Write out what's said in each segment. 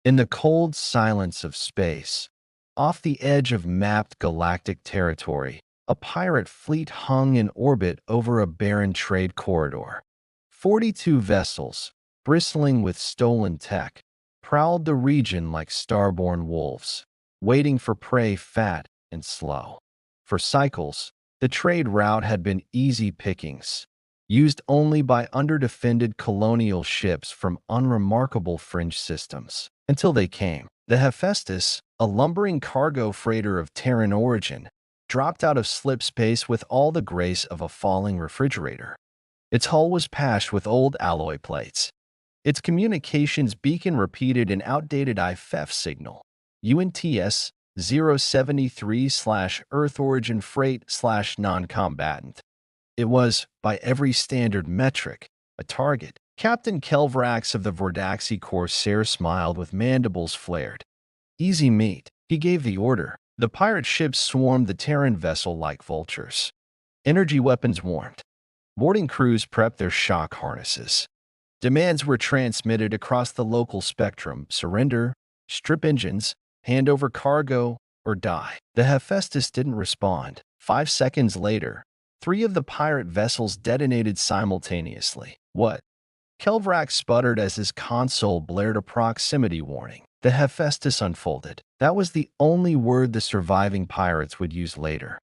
In the cold silence of space, off the edge of mapped galactic territory, a pirate fleet hung in orbit over a barren trade corridor. 42 vessels, bristling with stolen tech, prowled the region like starborn wolves, waiting for prey fat and slow. For cycles, the trade route had been easy pickings, used only by underdefended colonial ships from unremarkable fringe systems, until they came. The Hephaestus, a lumbering cargo freighter of Terran origin, dropped out of slip space with all the grace of a falling refrigerator. Its hull was patched with old alloy plates. Its communications beacon repeated an outdated IFF signal, UNTS 073/Earth Origin Freight/Non-Combatant. It was, by every standard metric, a target. Captain Kelvrax of the Vordaxi Corsair smiled with mandibles flared. Easy meat, he gave the order. The pirate ships swarmed the Terran vessel like vultures. Energy weapons warmed. Boarding crews prepped their shock harnesses. Demands were transmitted across the local spectrum: surrender, strip engines, hand over cargo, or die. The Hephaestus didn't respond. 5 seconds later, 3 of the pirate vessels detonated simultaneously. What? Kelvrax sputtered as his console blared a proximity warning. The Hephaestus unfolded. That was the only word the surviving pirates would use later.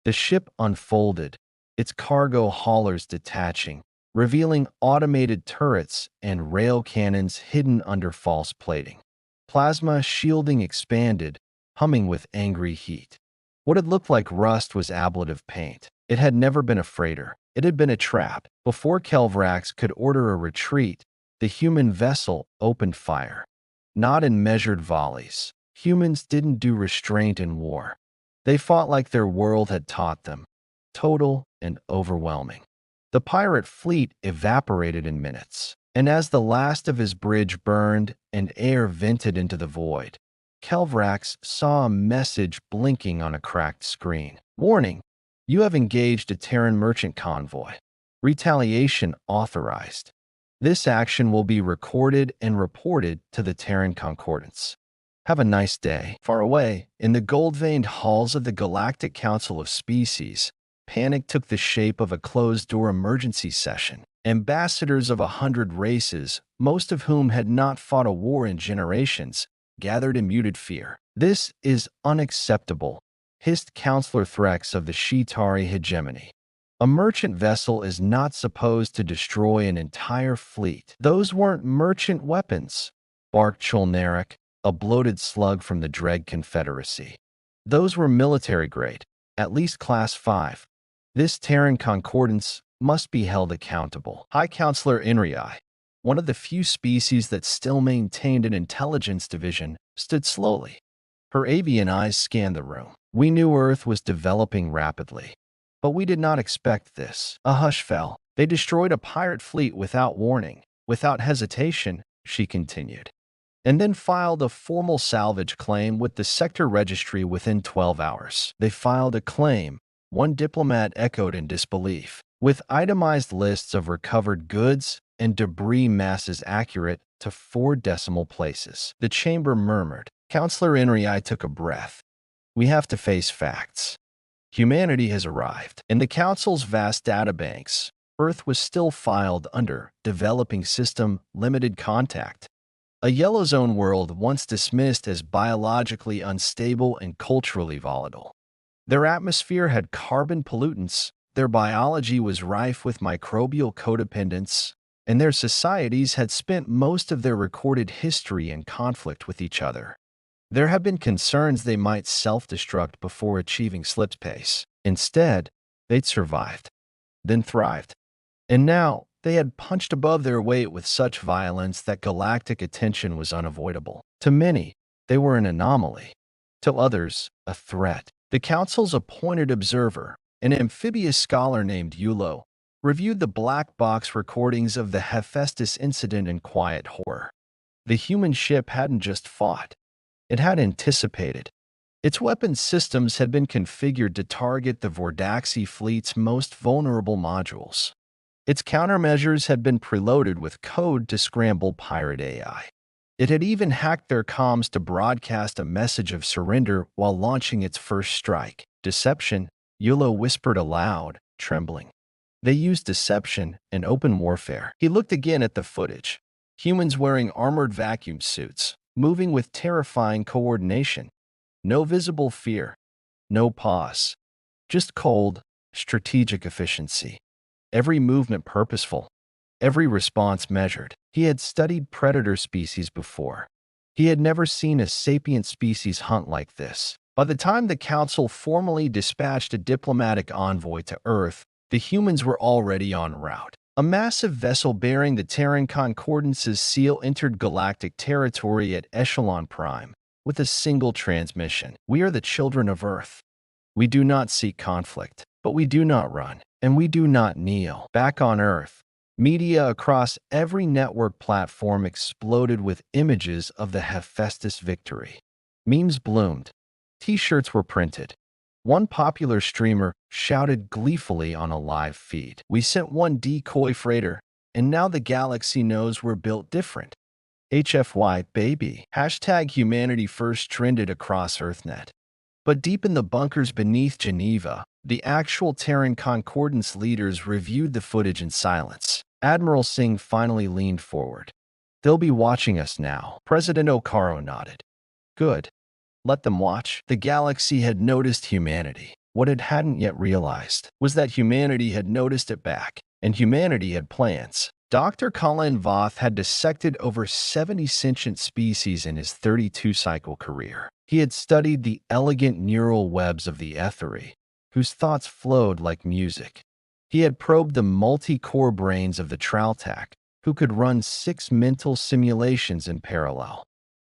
The ship unfolded, its cargo haulers detaching, revealing automated turrets and rail cannons hidden under false plating. Plasma shielding expanded, humming with angry heat. What had looked like rust was ablative paint. It had never been a freighter. It had been a trap. Before Kelvrax could order a retreat, the human vessel opened fire. Not in measured volleys. Humans didn't do restraint in war. They fought like their world had taught them. Total and overwhelming. The pirate fleet evaporated in minutes, and as the last of his bridge burned and air vented into the void, Kelvrax saw a message blinking on a cracked screen. Warning, you have engaged a Terran merchant convoy. Retaliation authorized. This action will be recorded and reported to the Terran Concordance. Have a nice day. Far away, in the gold-veined halls of the Galactic Council of Species, panic took the shape of a closed-door emergency session. Ambassadors of 100 races, most of whom had not fought a war in generations, gathered in muted fear. This is unacceptable, hissed Counselor Threx of the Shitari hegemony. A merchant vessel is not supposed to destroy an entire fleet. Those weren't merchant weapons, barked Cholneric, a bloated slug from the Dread Confederacy. Those were military grade, at least Class 5. This Terran Concordance must be held accountable. High Counselor Inri, one of the few species that still maintained an intelligence division, stood slowly. Her avian eyes scanned the room. We knew Earth was developing rapidly, but we did not expect this. A hush fell. They destroyed a pirate fleet without warning, without hesitation, she continued, and then filed a formal salvage claim with the sector registry within 12 hours. They filed a claim, one diplomat echoed in disbelief, with itemized lists of recovered goods and debris masses accurate to 4 decimal places. The chamber murmured. Counselor Inri took a breath. We have to face facts. Humanity has arrived. In the Council's vast databanks, Earth was still filed under Developing System Limited Contact, a yellow zone world once dismissed as biologically unstable and culturally volatile. Their atmosphere had carbon pollutants, their biology was rife with microbial codependence, and their societies had spent most of their recorded history in conflict with each other. There had been concerns they might self-destruct before achieving slip space. Instead, they'd survived, then thrived. And now, they had punched above their weight with such violence that galactic attention was unavoidable. To many, they were an anomaly. To others, a threat. The Council's appointed observer, an amphibious scholar named Yulo, reviewed the black box recordings of the Hephaestus incident in quiet horror. The human ship hadn't just fought. It had anticipated. Its weapons systems had been configured to target the Vordaxi fleet's most vulnerable modules. Its countermeasures had been preloaded with code to scramble pirate AI. It had even hacked their comms to broadcast a message of surrender while launching its first strike. Deception, Yulo whispered aloud, trembling. They used deception and open warfare. He looked again at the footage. Humans wearing armored vacuum suits, moving with terrifying coordination. No visible fear. No pause. Just cold, strategic efficiency. Every movement purposeful. Every response measured. He had studied predator species before. He had never seen a sapient species hunt like this. By the time the Council formally dispatched a diplomatic envoy to Earth, the humans were already en route. A massive vessel bearing the Terran Concordance's seal entered galactic territory at Echelon Prime with a single transmission. We are the children of Earth. We do not seek conflict, but we do not run, and we do not kneel. Back on Earth, media across every network platform exploded with images of the Hephaestus victory. Memes bloomed. T-shirts were printed. One popular streamer shouted gleefully on a live feed. We sent one decoy freighter, and now the galaxy knows we're built different. HFY, baby. Hashtag humanity first trended across EarthNet. But deep in the bunkers beneath Geneva, the actual Terran Concordance leaders reviewed the footage in silence. Admiral Singh finally leaned forward. They'll be watching us now. President Okaro nodded. Good. Let them watch. The galaxy had noticed humanity. What it hadn't yet realized was that humanity had noticed it back, and humanity had plans. Dr. Colin Voth had dissected over 70 sentient species in his 32-cycle career. He had studied the elegant neural webs of the Ethery, whose thoughts flowed like music. He had probed the multi-core brains of the Traltac, who could run 6 mental simulations in parallel.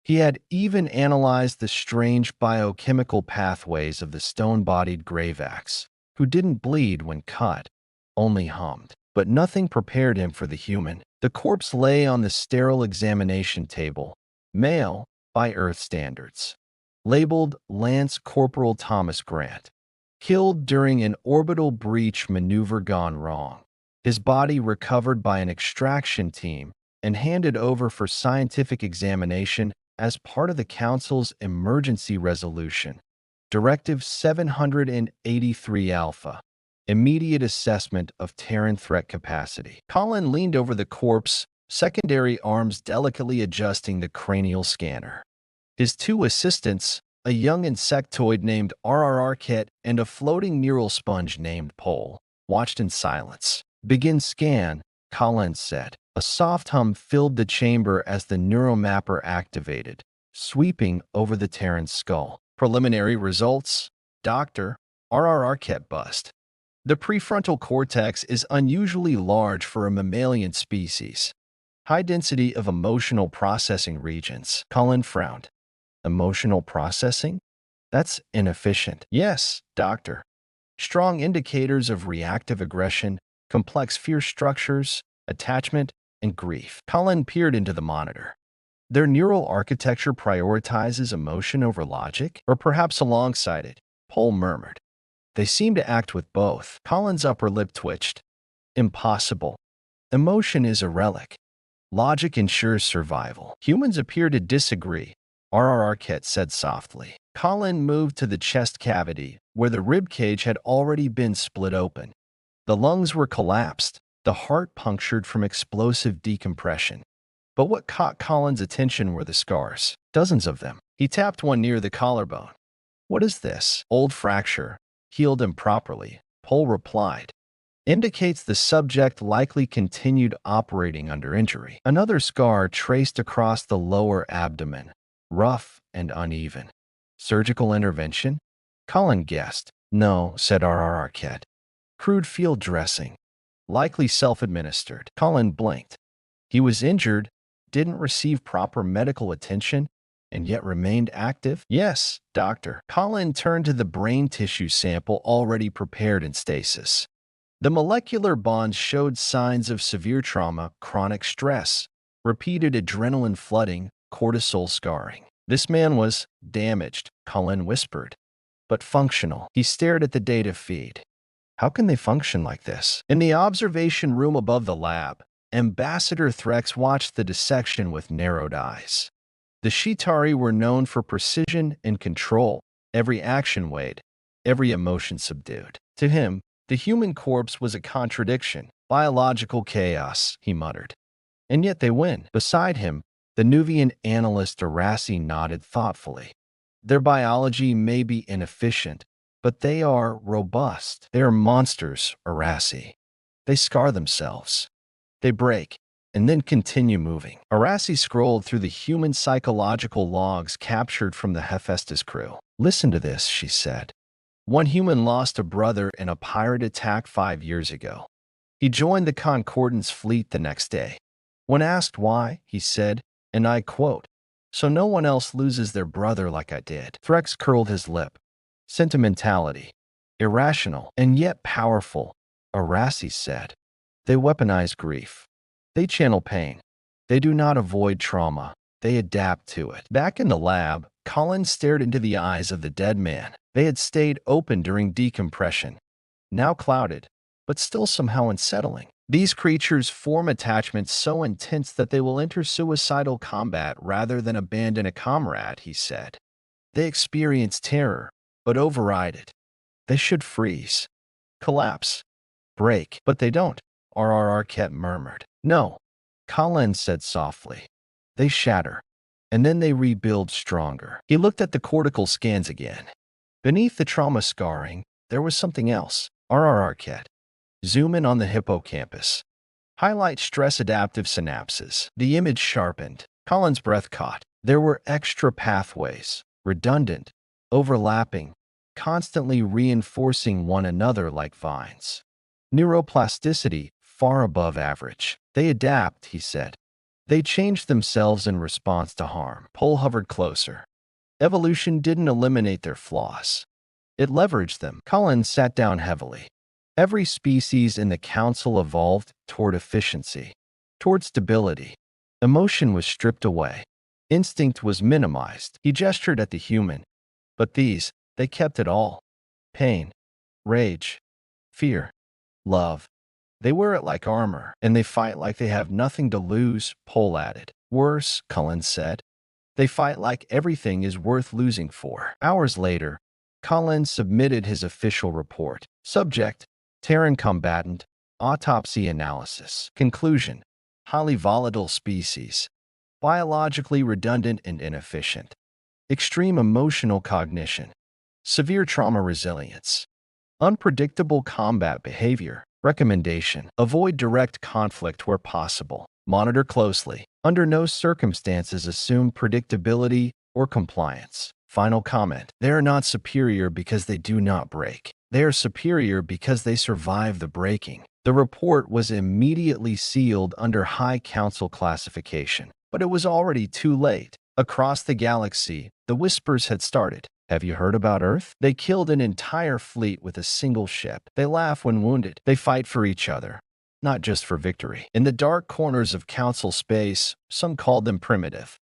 He had even analyzed the strange biochemical pathways of the stone-bodied Greyvax, who didn't bleed when cut, only hummed. But nothing prepared him for the human. The corpse lay on the sterile examination table, male by Earth standards, labeled Lance Corporal Thomas Grant, killed during an orbital breach maneuver gone wrong. His body recovered by an extraction team and handed over for scientific examination as part of the Council's emergency resolution, Directive 783 Alpha. Immediate assessment of Terran threat capacity. Colin leaned over the corpse, secondary arms delicately adjusting the cranial scanner. His 2 assistants, a young insectoid named Arquette and a floating neural sponge named Pole, watched in silence. Begin scan, Colin said. A soft hum filled the chamber as the neuromapper activated, sweeping over the Terran's skull. Preliminary results. Dr. Arquette bust. The prefrontal cortex is unusually large for a mammalian species. High density of emotional processing regions. Colin frowned. Emotional processing? That's inefficient. Yes, doctor. Strong indicators of reactive aggression, complex fear structures, attachment, and grief. Colin peered into the monitor. Their neural architecture prioritizes emotion over logic, or perhaps alongside it, Pole murmured. They seem to act with both. Colin's upper lip twitched. Impossible. Emotion is a relic. Logic ensures survival. Humans appear to disagree, Arquette said softly. Colin moved to the chest cavity, where the rib cage had already been split open. The lungs were collapsed, the heart punctured from explosive decompression. But what caught Colin's attention were the scars. Dozens of them. He tapped one near the collarbone. What is this? Old fracture. Healed improperly, Pole replied. Indicates the subject likely continued operating under injury. Another scar traced across the lower abdomen, rough and uneven. Surgical intervention? Colin guessed. No, said Arquette. Crude field dressing. Likely self-administered. Colin blinked. He was injured, didn't receive proper medical attention, and yet remained active? Yes, doctor. Colin turned to the brain tissue sample already prepared in stasis. The molecular bonds showed signs of severe trauma, chronic stress, repeated adrenaline flooding, cortisol scarring. This man was damaged, Colin whispered, but functional. He stared at the data feed. How can they function like this? In the observation room above the lab, Ambassador Threx watched the dissection with narrowed eyes. The Shitari were known for precision and control, every action weighed, every emotion subdued. To him, the human corpse was a contradiction, biological chaos, he muttered. And yet they win. Beside him, the Nuvian analyst Arasi nodded thoughtfully. Their biology may be inefficient, but they are robust. They are monsters, Arasi. They scar themselves. They break, and then continue moving. Arasi scrolled through the human psychological logs captured from the Hephaestus crew. Listen to this, she said. One human lost a brother in a pirate attack 5 years ago. He joined the Concordance fleet the next day. When asked why, he said, and I quote, "So no one else loses their brother like I did." Threx curled his lip. Sentimentality. Irrational and yet powerful, Arasi said. They weaponize grief. They channel pain. They do not avoid trauma. They adapt to it. Back in the lab, Colin stared into the eyes of the dead man. They had stayed open during decompression, now clouded, but still somehow unsettling. These creatures form attachments so intense that they will enter suicidal combat rather than abandon a comrade, he said. They experience terror, but override it. They should freeze, collapse, break, but they don't, R.R. Arquette murmured. No, Colin said softly. They shatter, and then they rebuild stronger. He looked at the cortical scans again. Beneath the trauma scarring, there was something else. R.R. Arquette. Zoom in on the hippocampus. Highlight stress-adaptive synapses. The image sharpened. Colin's breath caught. There were extra pathways, redundant, overlapping, constantly reinforcing one another like vines. Neuroplasticity far above average. They adapt, he said. They change themselves in response to harm. Pole hovered closer. Evolution didn't eliminate their flaws. It leveraged them. Colin sat down heavily. Every species in the council evolved toward efficiency, toward stability. Emotion was stripped away. Instinct was minimized. He gestured at the human. But these, they kept it all. Pain, rage, fear, love. They wear it like armor, and they fight like they have nothing to lose, Pole added. Worse, Cullen said. They fight like everything is worth losing for. Hours later, Cullen submitted his official report. Subject, Terran combatant, autopsy analysis. Conclusion, highly volatile species, biologically redundant and inefficient. Extreme emotional cognition, severe trauma resilience, unpredictable combat behavior. Recommendation, avoid direct conflict where possible. Monitor closely. Under no circumstances assume predictability or compliance. Final comment, they are not superior because they do not break. They are superior because they survive the breaking. The report was immediately sealed under High Council classification, but it was already too late. Across the galaxy, the whispers had started. Have you heard about Earth? They killed an entire fleet with a single ship. They laugh when wounded. They fight for each other, not just for victory. In the dark corners of Council space, some called them primitive.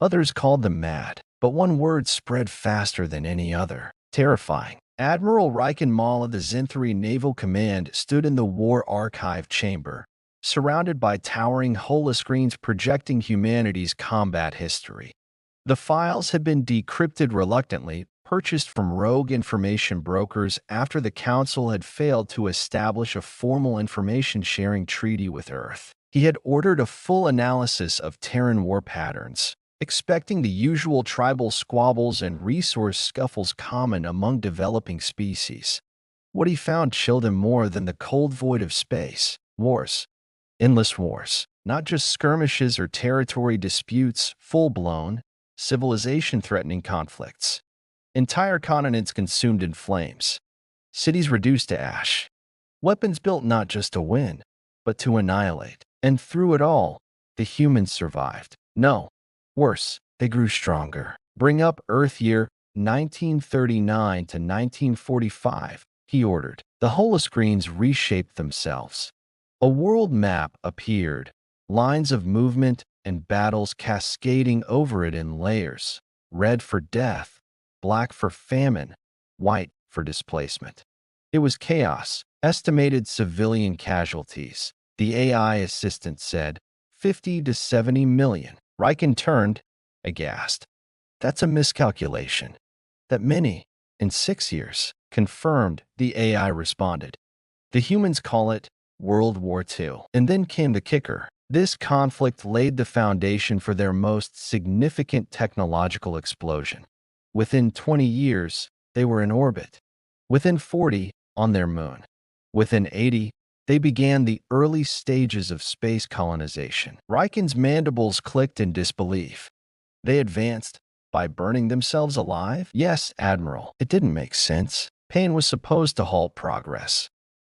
Others called them mad. But one word spread faster than any other. Terrifying. Admiral Riken Mall of the Zinthari Naval Command stood in the War Archive chamber, surrounded by towering holoscreens projecting humanity's combat history. The files had been decrypted reluctantly, purchased from rogue information brokers after the Council had failed to establish a formal information-sharing treaty with Earth. He had ordered a full analysis of Terran war patterns, expecting the usual tribal squabbles and resource scuffles common among developing species. What he found chilled him more than the cold void of space. Wars. Endless wars. Not just skirmishes or territory disputes, full-blown, civilization-threatening conflicts. Entire continents consumed in flames. Cities reduced to ash. Weapons built not just to win, but to annihilate. And through it all, the humans survived. No. Worse, they grew stronger. Bring up Earth year 1939 to 1945, he ordered. The holoscreens reshaped themselves. A world map appeared, lines of movement and battles cascading over it in layers. Red for death, black for famine, white for displacement. It was chaos. Estimated civilian casualties, the AI assistant said, 50 to 70 million. Riken turned, aghast. That's a miscalculation. That many, in 6 years, confirmed, the AI responded. The humans call it World War II. And then came the kicker. This conflict laid the foundation for their most significant technological explosion. Within 20 years, they were in orbit. Within 40, on their moon. Within 80, they began the early stages of space colonization. Riken's mandibles clicked in disbelief. They advanced by burning themselves alive? Yes, Admiral. It didn't make sense. Pain was supposed to halt progress.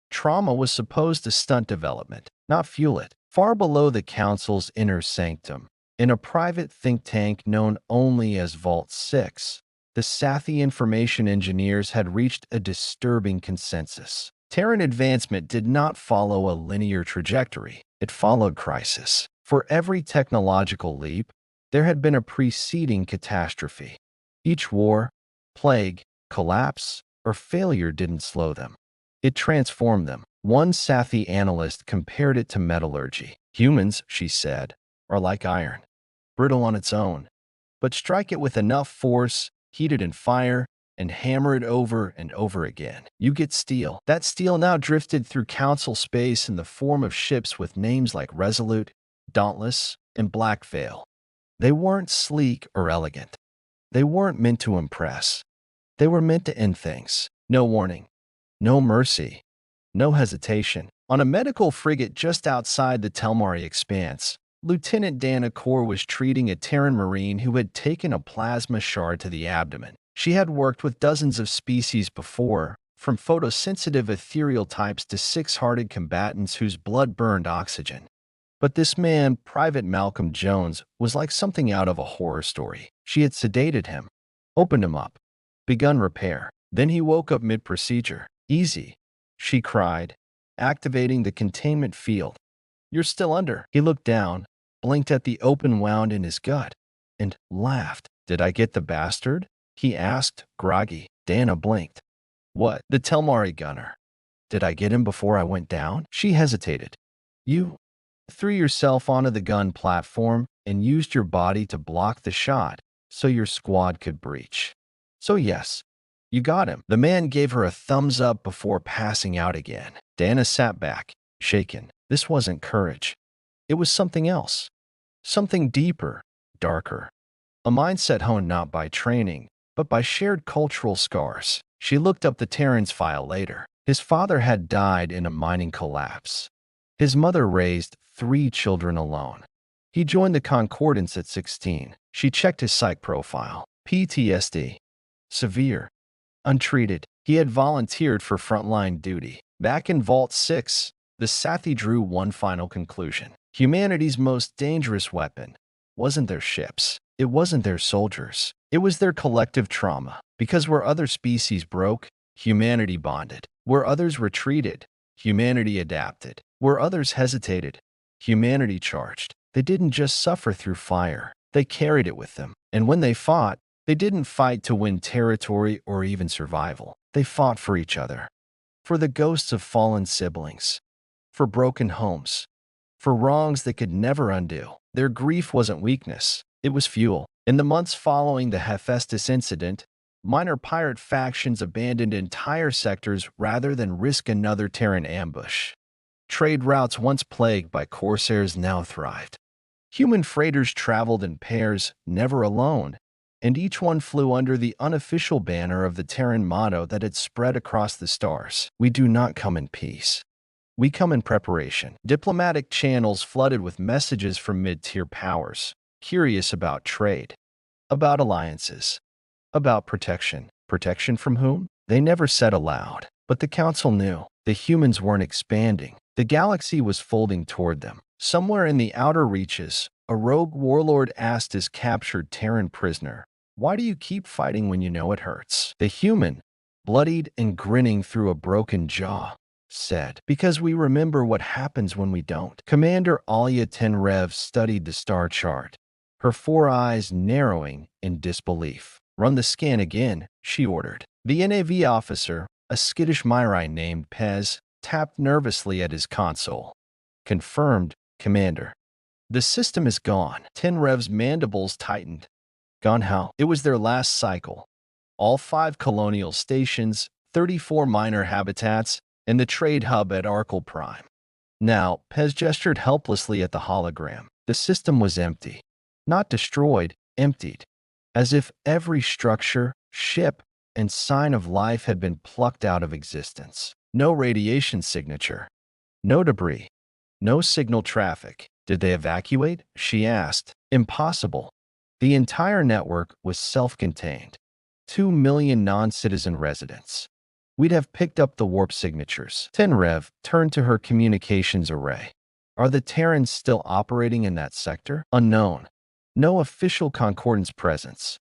Trauma was supposed to stunt development, not fuel it. Far below the Council's inner sanctum, in a private think tank known only as Vault 6, the Sathi information engineers had reached a disturbing consensus. Terran advancement did not follow a linear trajectory. It followed crisis. For every technological leap, there had been a preceding catastrophe. Each war, plague, collapse, or failure didn't slow them. It transformed them. One Sathi analyst compared it to metallurgy. Humans, she said, are like iron, brittle on its own, but strike it with enough force, heat it in fire, and hammer it over and over again. You get steel. That steel now drifted through Council space in the form of ships with names like Resolute, Dauntless, and Black Veil. They weren't sleek or elegant. They weren't meant to impress. They were meant to end things. No warning. No mercy, no hesitation. On a medical frigate just outside the Telmari Expanse, Lieutenant Dana Core was treating a Terran Marine who had taken a plasma shard to the abdomen. She had worked with dozens of species before, from photosensitive ethereal types to six-hearted combatants whose blood burned oxygen. But this man, Private Malcolm Jones, was like something out of a horror story. She had sedated him, opened him up, begun repair. Then he woke up mid-procedure. Easy, she cried, activating the containment field. You're still under. He looked down, blinked at the open wound in his gut, and laughed. Did I get the bastard? He asked, groggy. Dana blinked. What? The Telmari gunner. Did I get him before I went down? She hesitated. You threw yourself onto the gun platform and used your body to block the shot so your squad could breach. So yes, you got him. The man gave her a thumbs up before passing out again. Dana sat back, shaken. This wasn't courage. It was something else. Something deeper, darker. A mindset honed not by training, but by shared cultural scars. She looked up the Terran's file later. His father had died in a mining collapse. His mother raised 3 children alone. He joined the Concordance at 16. She checked his psych profile. PTSD. Severe. Untreated. He had volunteered for frontline duty. Back in Vault 6, the Sathi drew one final conclusion. Humanity's most dangerous weapon wasn't their ships. It wasn't their soldiers. It was their collective trauma. Because where other species broke, humanity bonded. Where others retreated, humanity adapted. Where others hesitated, humanity charged. They didn't just suffer through fire. They carried it with them. And when they fought, they didn't fight to win territory or even survival. They fought for each other. For the ghosts of fallen siblings. For broken homes. For wrongs that could never undo. Their grief wasn't weakness. It was fuel. In the months following the Hephaestus incident, minor pirate factions abandoned entire sectors rather than risk another Terran ambush. Trade routes once plagued by corsairs now thrived. Human freighters traveled in pairs, never alone, and each one flew under the unofficial banner of the Terran motto that had spread across the stars. We do not come in peace. We come in preparation. Diplomatic channels flooded with messages from mid-tier powers, curious about trade, about alliances, about protection. Protection from whom? They never said aloud, but the Council knew. The humans weren't expanding. The galaxy was folding toward them. Somewhere in the outer reaches, a rogue warlord asked his captured Terran prisoner, "Why do you keep fighting when you know it hurts?" The human, bloodied and grinning through a broken jaw, said, "Because we remember what happens when we don't." Commander Alia Tenrev studied the star chart, her 4 eyes narrowing in disbelief. "Run the scan again," she ordered. The NAV officer, a skittish Myri named Pez, tapped nervously at his console. "Confirmed, Commander." "The system is gone." Tenrev's mandibles tightened. Gone how? It was their last cycle. All 5 colonial stations, 34 minor habitats, and the trade hub at Arkle Prime. Now, Pez gestured helplessly at the hologram. The system was empty. Not destroyed, emptied. As if every structure, ship, and sign of life had been plucked out of existence. No radiation signature. No debris. No signal traffic. Did they evacuate? She asked. Impossible. The entire network was self-contained. 2 million non-citizen residents. We'd have picked up the warp signatures. Tenrev turned to her communications array. Are the Terrans still operating in that sector? Unknown. No official concordance presence.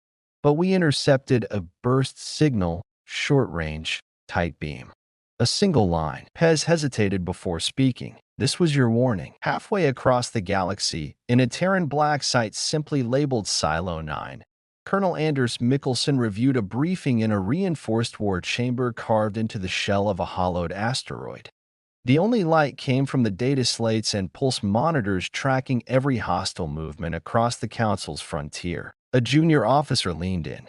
But we intercepted a burst signal, short-range, tight beam. A single line. Pez hesitated before speaking. This was your warning. Halfway across the galaxy, in a Terran black site simply labeled Silo 9, Colonel Anders Mikkelsen reviewed a briefing in a reinforced war chamber carved into the shell of a hollowed asteroid. The only light came from the data slates and pulse monitors tracking every hostile movement across the Council's frontier. A junior officer leaned in.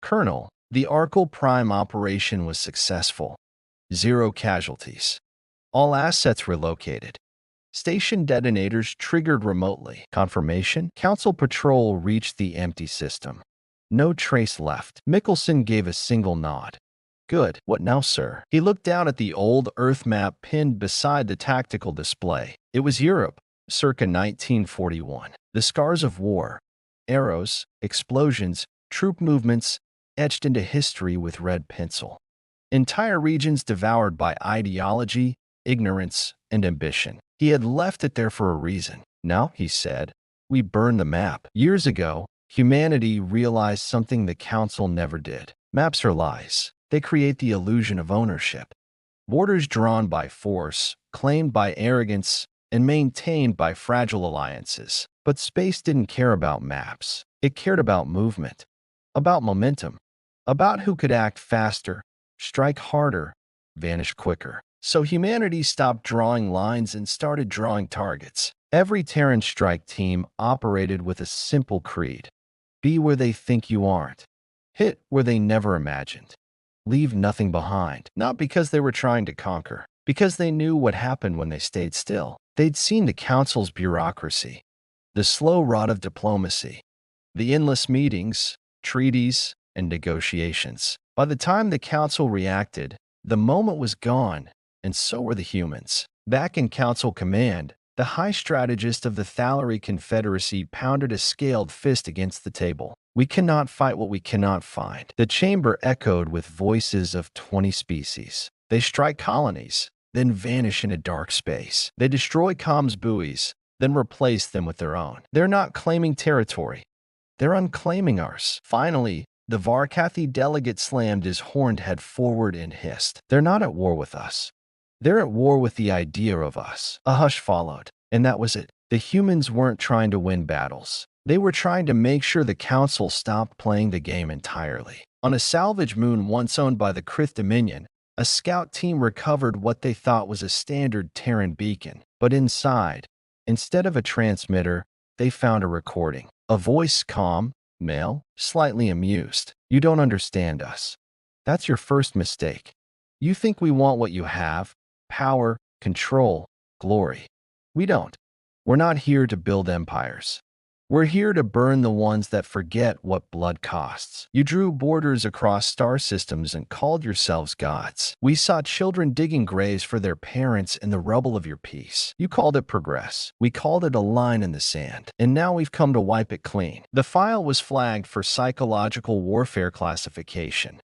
Colonel, the Arkle Prime operation was successful. 0 casualties. All assets relocated. Station detonators triggered remotely. Confirmation? Council patrol reached the empty system. No trace left. Mikkelsen gave a single nod. Good. What now, sir? He looked down at the old Earth map pinned beside the tactical display. It was Europe, circa 1941. The scars of war. Arrows, explosions, troop movements, etched into history with red pencil. Entire regions devoured by ideology, ignorance, and ambition. He had left it there for a reason. Now, he said, we burned the map. Years ago, humanity realized something the Council never did. Maps are lies. They create the illusion of ownership. Borders drawn by force, claimed by arrogance, and maintained by fragile alliances. But space didn't care about maps. It cared about movement, about momentum, about who could act faster, strike harder, vanish quicker. So humanity stopped drawing lines and started drawing targets. Every Terran strike team operated with a simple creed. Be where they think you aren't. Hit where they never imagined. Leave nothing behind. Not because they were trying to conquer, because they knew what happened when they stayed still. They'd seen the Council's bureaucracy, the slow rot of diplomacy, the endless meetings, treaties, and negotiations. By the time the Council reacted, the moment was gone, and so were the humans. Back in Council Command, the high strategist of the Thalary Confederacy pounded a scaled fist against the table. We cannot fight what we cannot find. The chamber echoed with voices of 20 species. They strike colonies, then vanish in a dark space. They destroy comms buoys, then replace them with their own. They're not claiming territory. They're unclaiming ours. Finally, the Varkathi delegate slammed his horned head forward and hissed. They're not at war with us. They're at war with the idea of us. A hush followed, and that was it. The humans weren't trying to win battles. They were trying to make sure the Council stopped playing the game entirely. On a salvage moon once owned by the Krith Dominion, a scout team recovered what they thought was a standard Terran beacon. But inside, instead of a transmitter, they found a recording. A voice calm, male, slightly amused. You don't understand us. That's your first mistake. You think we want what you have, power, control, glory. We don't. We're not here to build empires. We're here to burn the ones that forget what blood costs. You drew borders across star systems and called yourselves gods. We saw children digging graves for their parents in the rubble of your peace. You called it progress. We called it a line in the sand. And now we've come to wipe it clean. The file was flagged for psychological warfare classification,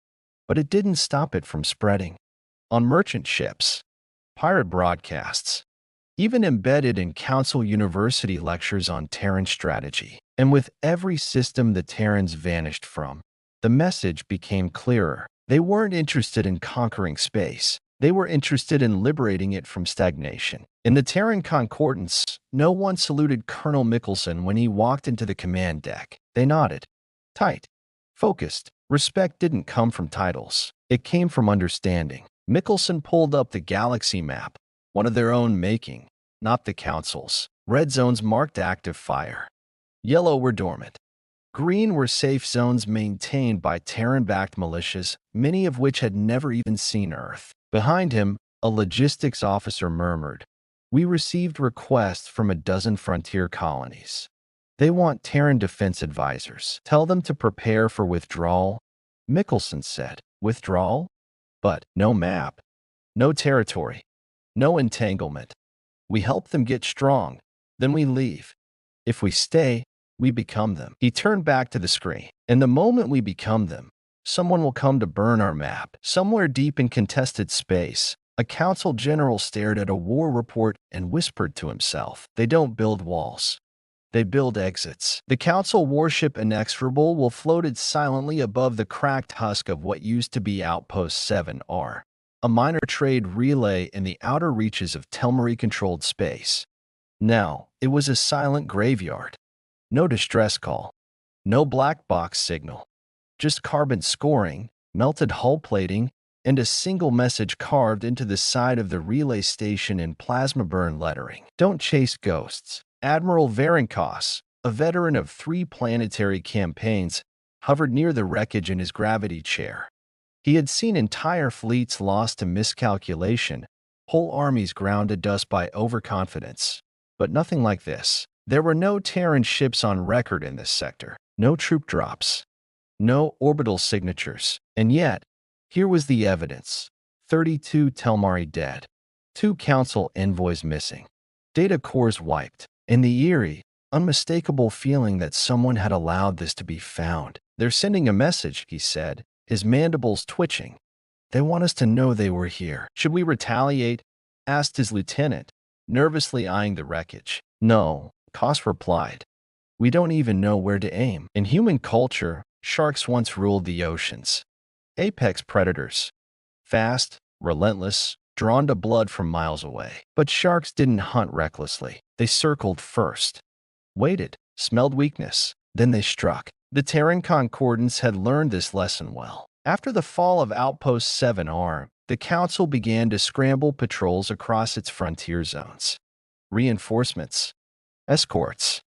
but it didn't stop it from spreading. On merchant ships, pirate broadcasts, even embedded in Council University lectures on Terran strategy. And with every system the Terrans vanished from, the message became clearer. They weren't interested in conquering space. They were interested in liberating it from stagnation. In the Terran Concordance, no one saluted Colonel Mikkelsen when he walked into the command deck. They nodded. Tight. Focused. Respect didn't come from titles. It came from understanding. Mikkelsen pulled up the galaxy map, one of their own making, not the Council's. Red zones marked active fire. Yellow were dormant. Green were safe zones maintained by Terran-backed militias, many of which had never even seen Earth. Behind him, a logistics officer murmured, "We received requests from a dozen frontier colonies. They want Terran defense advisors. Tell them to prepare for withdrawal." Mickelson said, "Withdrawal? But no map, no territory, no entanglement. We help them get strong, then we leave. If we stay, we become them." He turned back to the screen. "And the moment we become them, someone will come to burn our map." Somewhere deep in contested space, a council general stared at a war report and whispered to himself, "They don't build walls. They build exits." The council warship Inexorable will floated silently above the cracked husk of what used to be Outpost 7R, a minor trade relay in the outer reaches of Telmary-controlled space. Now, it was a silent graveyard. No distress call. No black box signal. Just carbon scoring, melted hull plating, and a single message carved into the side of the relay station in plasma burn lettering. "Don't chase ghosts." Admiral Varenkos, a veteran of 3 planetary campaigns, hovered near the wreckage in his gravity chair. He had seen entire fleets lost to miscalculation, whole armies ground to dust by overconfidence. But nothing like this. There were no Terran ships on record in this sector, no troop drops, no orbital signatures. And yet, here was the evidence. 32 Telmari dead, 2 Council envoys missing, data cores wiped, and the eerie, unmistakable feeling that someone had allowed this to be found. "They're sending a message," he said, his mandibles twitching. "They want us to know they were here." "Should we retaliate?" asked his lieutenant, nervously eyeing the wreckage. "No," Koss replied. "We don't even know where to aim." In human culture, sharks once ruled the oceans. Apex predators. Fast, relentless, drawn to blood from miles away. But sharks didn't hunt recklessly. They circled first, waited, smelled weakness, then they struck. The Terran Concordance had learned this lesson well. After the fall of Outpost 7R, the Council began to scramble patrols across its frontier zones. Reinforcements, escorts,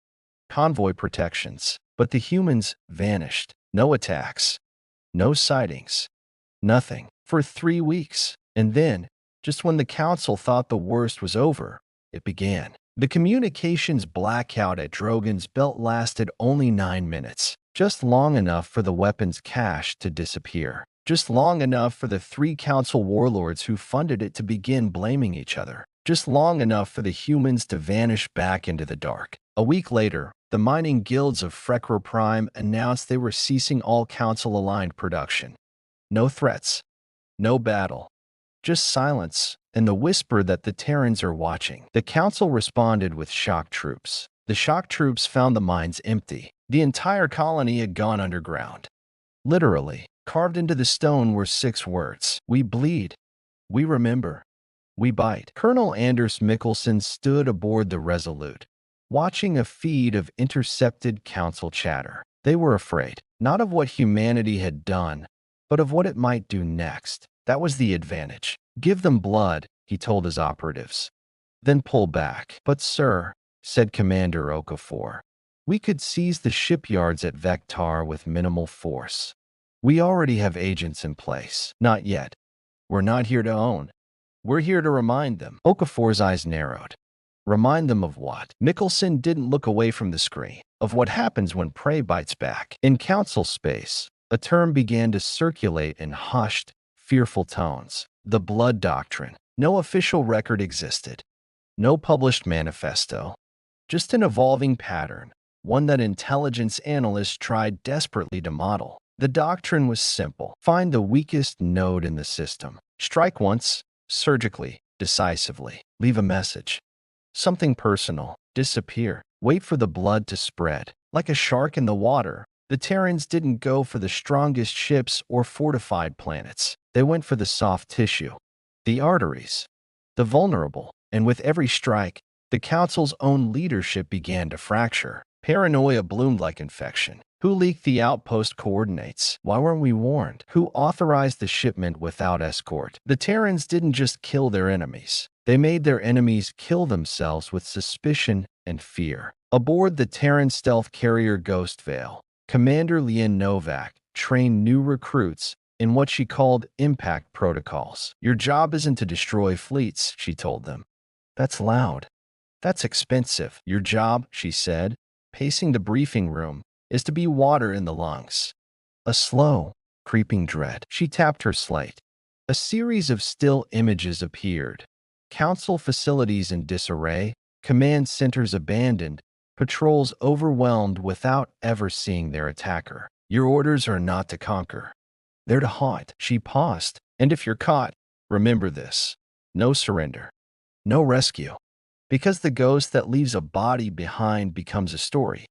convoy protections. But the humans vanished. No attacks, no sightings, nothing. For 3 weeks. And then, just when the Council thought the worst was over, it began. The communications blackout at Drogon's Belt lasted only 9 minutes. Just long enough for the weapons cache to disappear. Just long enough for the 3 council warlords who funded it to begin blaming each other. Just long enough for the humans to vanish back into the dark. A week later, the mining guilds of Frekra Prime announced they were ceasing all council-aligned production. No threats, no battle, just silence and the whisper that the Terrans are watching. The council responded with shock troops. The shock troops found the mines empty. The entire colony had gone underground. Literally, carved into the stone were 6 words. "We bleed. We remember. We bite." Colonel Anders Mikkelsen stood aboard the Resolute, watching a feed of intercepted council chatter. They were afraid, not of what humanity had done, but of what it might do next. That was the advantage. "Give them blood," he told his operatives. "Then pull back." "But sir," said Commander Okafor, "we could seize the shipyards at Vectar with minimal force. We already have agents in place." "Not yet. We're not here to own. We're here to remind them." Okafor's eyes narrowed. Remind them of what? Mikkelsen didn't look away from the screen. Of what happens when prey bites back. In council space, a term began to circulate in hushed, fearful tones. The blood doctrine. No official record existed. No published manifesto. Just an evolving pattern, one that intelligence analysts tried desperately to model. The doctrine was simple. Find the weakest node in the system. Strike once, surgically, decisively. Leave a message. Something personal. Disappear. Wait for the blood to spread. Like a shark in the water, the Terrans didn't go for the strongest ships or fortified planets. They went for the soft tissue, the arteries, the vulnerable. And with every strike, the Council's own leadership began to fracture. Paranoia bloomed like infection. Who leaked the outpost coordinates? Why weren't we warned? Who authorized the shipment without escort? The Terrans didn't just kill their enemies. They made their enemies kill themselves with suspicion and fear. Aboard the Terran stealth carrier Ghost Veil, Commander Lien Novak trained new recruits in what she called impact protocols. Your job isn't to destroy fleets, she told them. That's loud. That's expensive. Your job, she said, pacing the briefing room, is to be water in the lungs. A slow, creeping dread. She tapped her slate. A series of still images appeared. Council facilities in disarray, command centers abandoned, patrols overwhelmed without ever seeing their attacker. Your orders are not to conquer. They're to haunt. She paused. And if you're caught, remember this. No surrender. No rescue. Because the ghost that leaves a body behind becomes a story.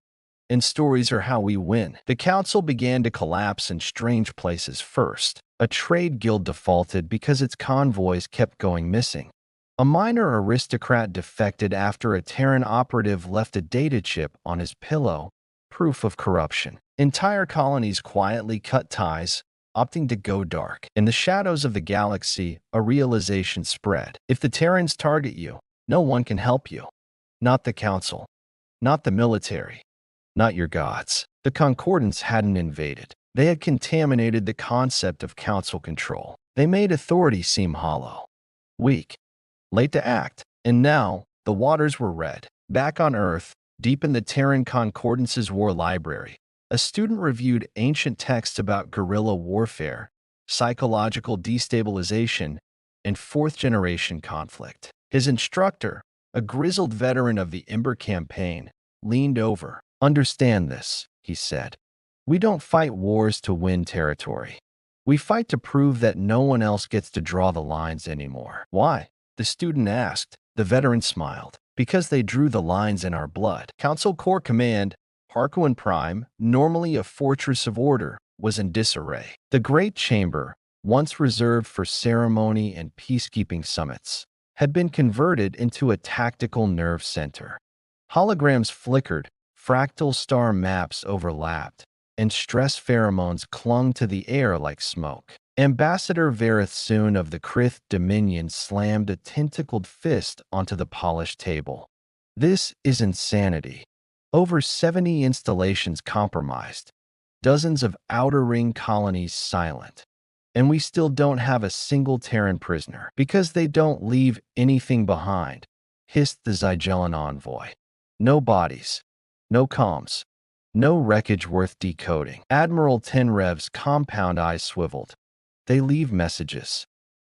And stories are how we win. The council began to collapse in strange places first. A trade guild defaulted because its convoys kept going missing. A minor aristocrat defected after a Terran operative left a data chip on his pillow, proof of corruption. Entire colonies quietly cut ties, opting to go dark. In the shadows of the galaxy, a realization spread. If the Terrans target you, no one can help you. Not the council. Not the military. Not your gods. The Concordants hadn't invaded. They had contaminated the concept of council control. They made authority seem hollow, weak, late to act. And now, the waters were red. Back on Earth, deep in the Terran Concordance's war library, a student reviewed ancient texts about guerrilla warfare, psychological destabilization, and fourth-generation conflict. His instructor, a grizzled veteran of the Ember Campaign, leaned over. Understand this, he said. We don't fight wars to win territory. We fight to prove that no one else gets to draw the lines anymore. Why? The student asked. The veteran smiled. Because they drew the lines in our blood. Council Corps Command, Harkonnen Prime, normally a fortress of order, was in disarray. The Great Chamber, once reserved for ceremony and peacekeeping summits, had been converted into a tactical nerve center. Holograms flickered, fractal star maps overlapped, and stress pheromones clung to the air like smoke. Ambassador Vareth Soon of the Krith Dominion slammed a tentacled fist onto the polished table. This is insanity. Over 70 installations compromised, dozens of outer ring colonies silent. And we still don't have a single Terran prisoner, because they don't leave anything behind, hissed the Zygellan envoy. No bodies, no comms, no wreckage worth decoding. Admiral Tenrev's compound eyes swiveled. They leave messages.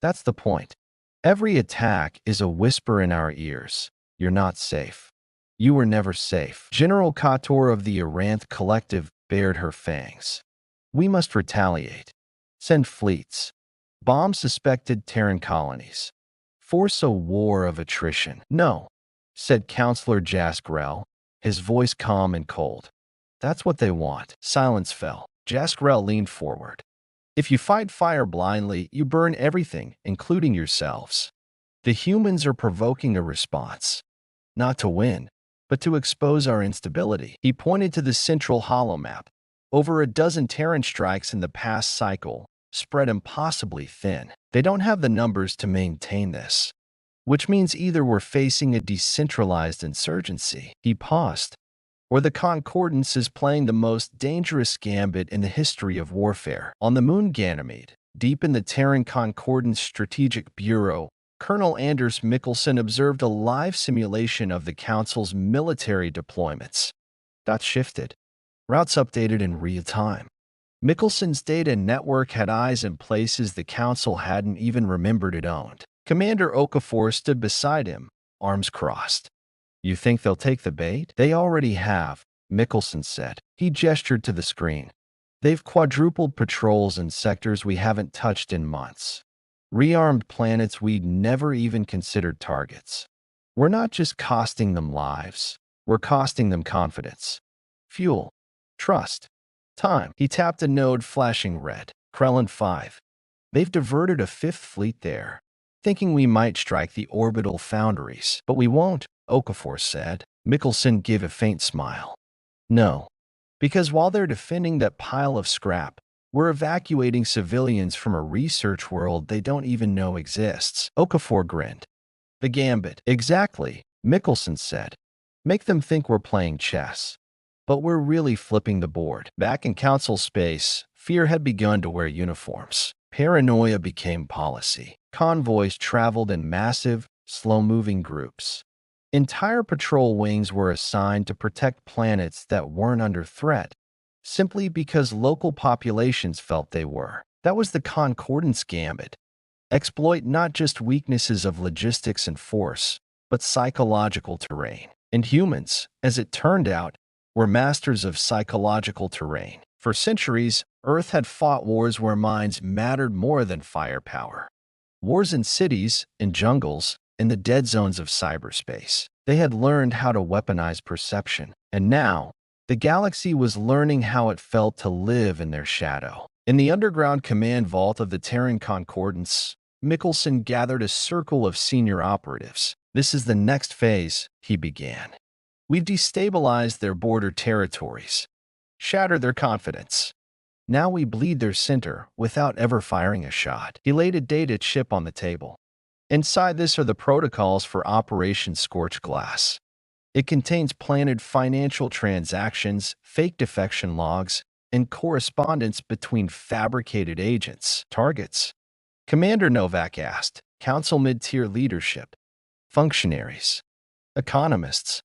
That's the point. Every attack is a whisper in our ears. You're not safe. You were never safe. General Kator of the Aranth Collective bared her fangs. We must retaliate. Send fleets. Bomb suspected Terran colonies. Force a war of attrition. No, said Counselor Jaskrel, his voice calm and cold. That's what they want. Silence fell. Jaskrel leaned forward. If you fight fire blindly, you burn everything, including yourselves. The humans are provoking a response. Not to win, but to expose our instability. He pointed to the central holomap. Over a dozen Terran strikes in the past cycle, spread impossibly thin. They don't have the numbers to maintain this. Which means either we're facing a decentralized insurgency, he paused, or the Concordance is playing the most dangerous gambit in the history of warfare. On the moon Ganymede, deep in the Terran Concordance Strategic Bureau, Colonel Anders Mikkelsen observed a live simulation of the Council's military deployments. Dots shifted. Routes updated in real time. Mikkelsen's data network had eyes in places the Council hadn't even remembered it owned. Commander Okafor stood beside him, arms crossed. You think they'll take the bait? They already have, Mikkelsen said. He gestured to the screen. They've quadrupled patrols in sectors we haven't touched in months. Rearmed planets we'd never even considered targets. We're not just costing them lives. We're costing them confidence. Fuel. Trust. Time. He tapped a node flashing red. Krellin 5. They've diverted a fifth fleet there, thinking we might strike the orbital foundries. But we won't, Okafor said. Mikkelsen gave a faint smile. No. Because while they're defending that pile of scrap, we're evacuating civilians from a research world they don't even know exists. Okafor grinned. The gambit. Exactly, Mikkelsen said. Make them think we're playing chess. But we're really flipping the board. Back in council space, fear had begun to wear uniforms. Paranoia became policy. Convoys traveled in massive, slow-moving groups. Entire patrol wings were assigned to protect planets that weren't under threat, simply because local populations felt they were. That was the Concordance Gambit. Exploit not just weaknesses of logistics and force, but psychological terrain. And humans, as it turned out, were masters of psychological terrain. For centuries, Earth had fought wars where minds mattered more than firepower. Wars in cities, in jungles, in the dead zones of cyberspace. They had learned how to weaponize perception. And now, the galaxy was learning how it felt to live in their shadow. In the underground command vault of the Terran Concordance, Mickelson gathered a circle of senior operatives. "This is the next phase," he began. "We've destabilized their border territories, shattered their confidence. Now we bleed their center without ever firing a shot." He laid a data chip on the table. "Inside this are the protocols for Operation Scorched Glass. It contains planted financial transactions, fake defection logs, and correspondence between fabricated agents." "Targets?" Commander Novak asked. "Council mid-tier leadership, functionaries, economists,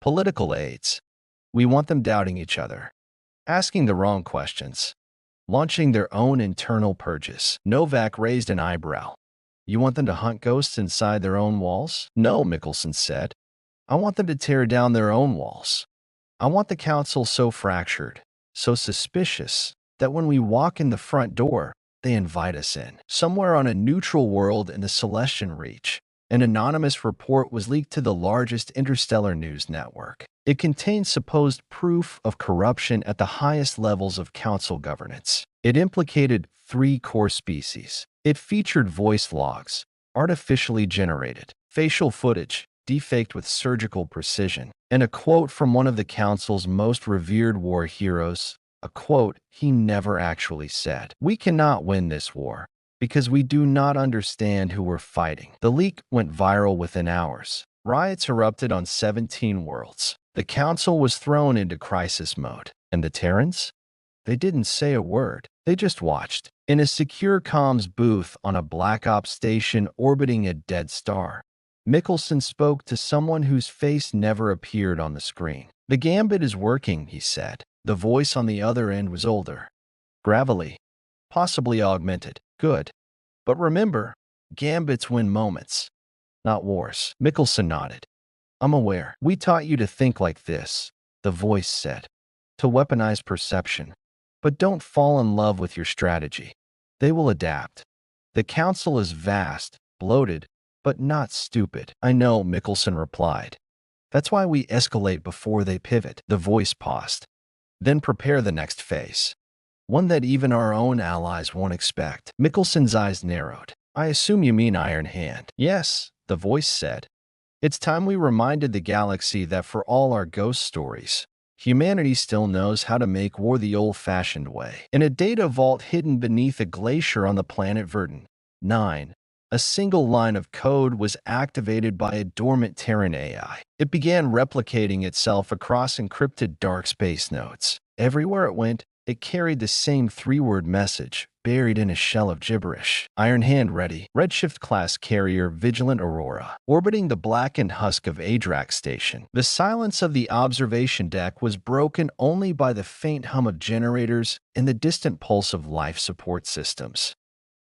political aides. We want them doubting each other, asking the wrong questions, launching their own internal purges." Novak raised an eyebrow. "You want them to hunt ghosts inside their own walls?" "No," Mickelson said. "I want them to tear down their own walls. I want the council so fractured, so suspicious, that when we walk in the front door, they invite us in." Somewhere on a neutral world in the Celestian Reach, an anonymous report was leaked to the largest interstellar news network. It contained supposed proof of corruption at the highest levels of council governance. It implicated 3 core species. It featured voice logs, artificially generated, facial footage, defaked with surgical precision, and a quote from one of the council's most revered war heroes, a quote he never actually said. "We cannot win this war because we do not understand who we're fighting." The leak went viral within hours. Riots erupted on 17 worlds. The council was thrown into crisis mode. And the Terrans? They didn't say a word. They just watched. In a secure comms booth on a Black Ops station orbiting a dead star, Mickelson spoke to someone whose face never appeared on the screen. "The gambit is working," he said. The voice on the other end was older, gravelly, possibly augmented. "Good. But remember, gambits win moments, not wars." Mickelson nodded. "I'm aware. We taught you to think like this," the voice said, "to weaponize perception. But don't fall in love with your strategy. They will adapt. The council is vast, bloated, but not stupid." "I know," Mickelson replied. "That's why we escalate before they pivot." The voice paused. "Then prepare the next phase. One that even our own allies won't expect." Mickelson's eyes narrowed. "I assume you mean Iron Hand." "Yes," the voice said. "It's time we reminded the galaxy that for all our ghost stories, humanity still knows how to make war the old-fashioned way." In a data vault hidden beneath a glacier on the planet Verdun 9, a single line of code was activated by a dormant Terran AI. It began replicating itself across encrypted dark space nodes. Everywhere it went, it carried the same 3-word message, buried in a shell of gibberish. "Iron Hand ready. Redshift-class carrier Vigilant Aurora, orbiting the blackened husk of Adrax Station." The silence of the observation deck was broken only by the faint hum of generators and the distant pulse of life support systems.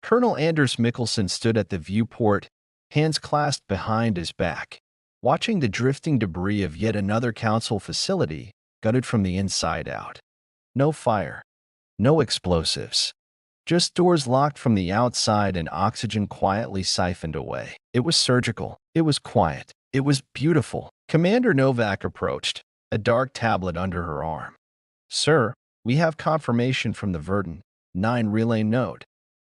Colonel Anders Mickelson stood at the viewport, hands clasped behind his back, watching the drifting debris of yet another council facility gutted from the inside out. No fire, no explosives, just doors locked from the outside and oxygen quietly siphoned away. It was surgical. It was quiet. It was beautiful. Commander Novak approached, a dark tablet under her arm. "Sir, we have confirmation from the Verdun 9 relay node.